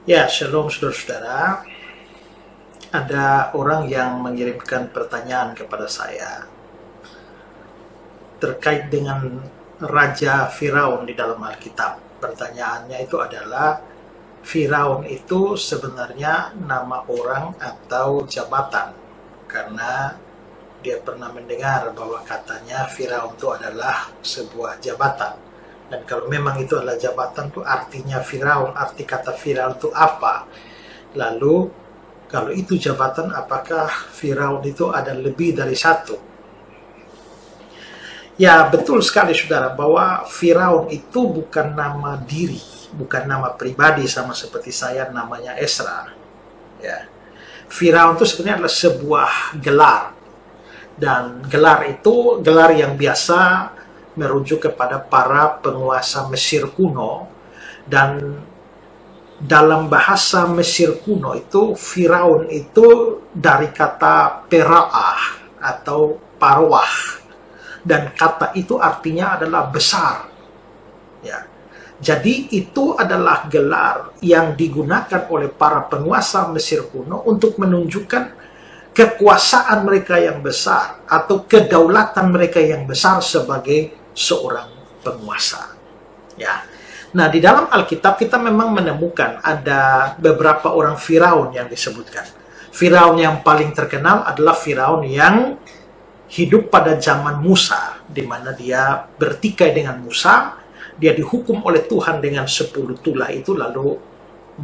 Ya, shalom saudara-saudara. Ada orang yang mengirimkan pertanyaan kepada saya terkait dengan Raja Firaun di dalam Alkitab. Pertanyaannya itu adalah, Firaun itu sebenarnya nama orang atau jabatan? Karena dia pernah mendengar bahwa katanya Firaun itu adalah sebuah jabatan. Dan kalau memang itu adalah jabatan, itu artinya Firaun, arti kata Firaun itu apa? Lalu, kalau itu jabatan, apakah Firaun itu ada lebih dari satu? Ya, betul sekali saudara, bahwa Firaun itu bukan nama diri, bukan nama pribadi sama seperti saya namanya Esra. Ya. Firaun itu sebenarnya adalah sebuah gelar. Dan gelar itu, gelar yang biasa merujuk kepada para penguasa Mesir kuno, dan dalam bahasa Mesir kuno itu Firaun itu dari kata pera'ah atau parwah, dan kata itu artinya adalah besar. Ya. Jadi itu adalah gelar yang digunakan oleh para penguasa Mesir kuno untuk menunjukkan kekuasaan mereka yang besar atau kedaulatan mereka yang besar sebagai seorang penguasa. Ya. Nah, di dalam Alkitab kita memang menemukan ada beberapa orang Firaun yang disebutkan. Firaun yang paling terkenal adalah Firaun yang hidup pada zaman Musa, di mana dia bertikai dengan Musa, dia dihukum oleh Tuhan dengan 10 tulah itu, lalu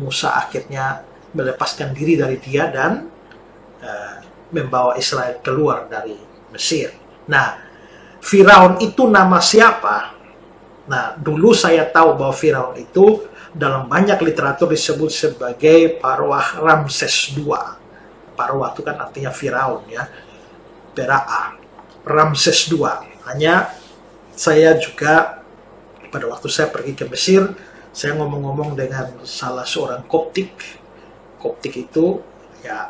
Musa akhirnya melepaskan diri dari dia dan membawa Israel keluar dari Mesir. Nah, Firaun itu nama siapa? Nah, dulu saya tahu bahwa Firaun itu dalam banyak literatur disebut sebagai Parwah Ramses II. Parwah itu kan artinya Firaun, ya. Pera'a. Ramses II. Hanya saya juga pada waktu saya pergi ke Mesir, saya ngomong-ngomong dengan salah seorang Koptik. Koptik itu ya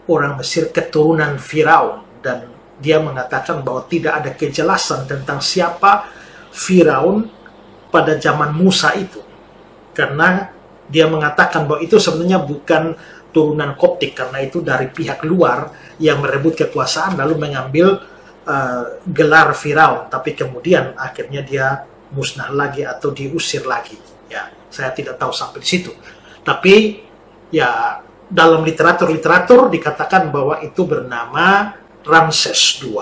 orang Mesir keturunan Firaun, dan dia mengatakan bahwa tidak ada kejelasan tentang siapa Firaun pada zaman Musa itu. Karena dia mengatakan bahwa itu sebenarnya bukan turunan Koptik, karena itu dari pihak luar yang merebut kekuasaan lalu mengambil gelar Firaun, tapi kemudian akhirnya dia musnah lagi atau diusir lagi. Ya, saya tidak tahu sampai di situ. Tapi ya dalam literatur dikatakan bahwa itu bernama Ramses II.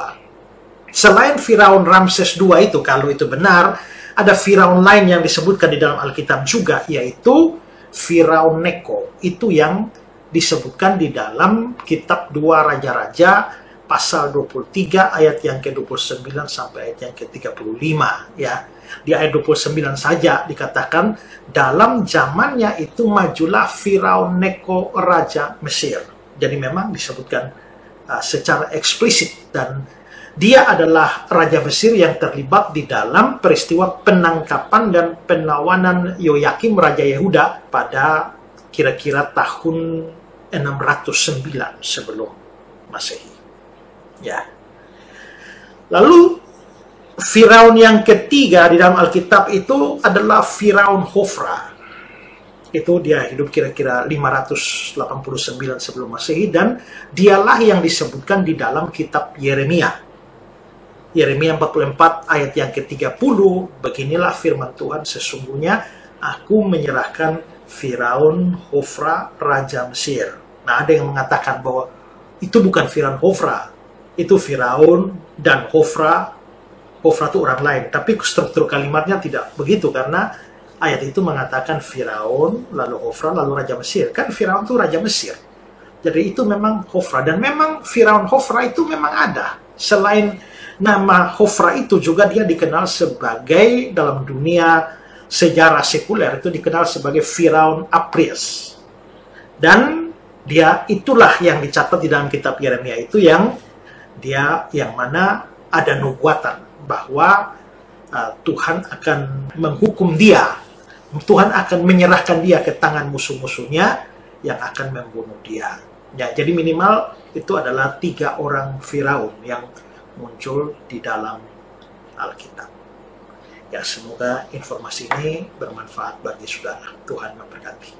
Selain Firaun Ramses II itu, kalau itu benar, ada Firaun lain yang disebutkan di dalam Alkitab juga, yaitu Firaun Neko. Itu yang disebutkan di dalam kitab 2 Raja-Raja pasal 23 ayat yang ke-29 sampai ayat yang ke-35, ya. Di ayat 29 saja dikatakan, dalam zamannya itu majulah Firaun Neko Raja Mesir. Jadi memang disebutkan secara eksplisit, dan dia adalah Raja Mesir yang terlibat di dalam peristiwa penangkapan dan penawanan Yoyakim Raja Yehuda pada kira-kira tahun 609 sebelum Masehi. Ya. Lalu Firaun yang ketiga di dalam Alkitab itu adalah Firaun Hofra. Itu dia hidup kira-kira 589 sebelum Masehi, dan dialah yang disebutkan di dalam kitab Yeremia. Yeremia 44 ayat yang ke-30, beginilah firman Tuhan, sesungguhnya aku menyerahkan Firaun Hofra Raja Mesir. Nah, ada yang mengatakan bahwa itu bukan Firaun Hofra, itu Firaun dan Hofra. Hofra itu orang lain, tapi struktur kalimatnya tidak begitu, karena ayat itu mengatakan Firaun, lalu Hofra, lalu Raja Mesir. Kan Firaun itu Raja Mesir. Jadi itu memang Hofra. Dan memang Firaun Hofra itu memang ada. Selain nama Hofra itu juga dia dikenal sebagai, dalam dunia sejarah sekuler itu dikenal sebagai Firaun Apries. Dan dia itulah yang dicatat di dalam kitab Yeremia itu, yang mana ada nubuatan bahwa Tuhan akan menghukum dia. Tuhan akan menyerahkan dia ke tangan musuh-musuhnya yang akan membunuh dia. Ya, jadi minimal itu adalah 3 orang Firaun yang muncul di dalam Alkitab. Ya, semoga informasi ini bermanfaat bagi saudara. Tuhan memberkati.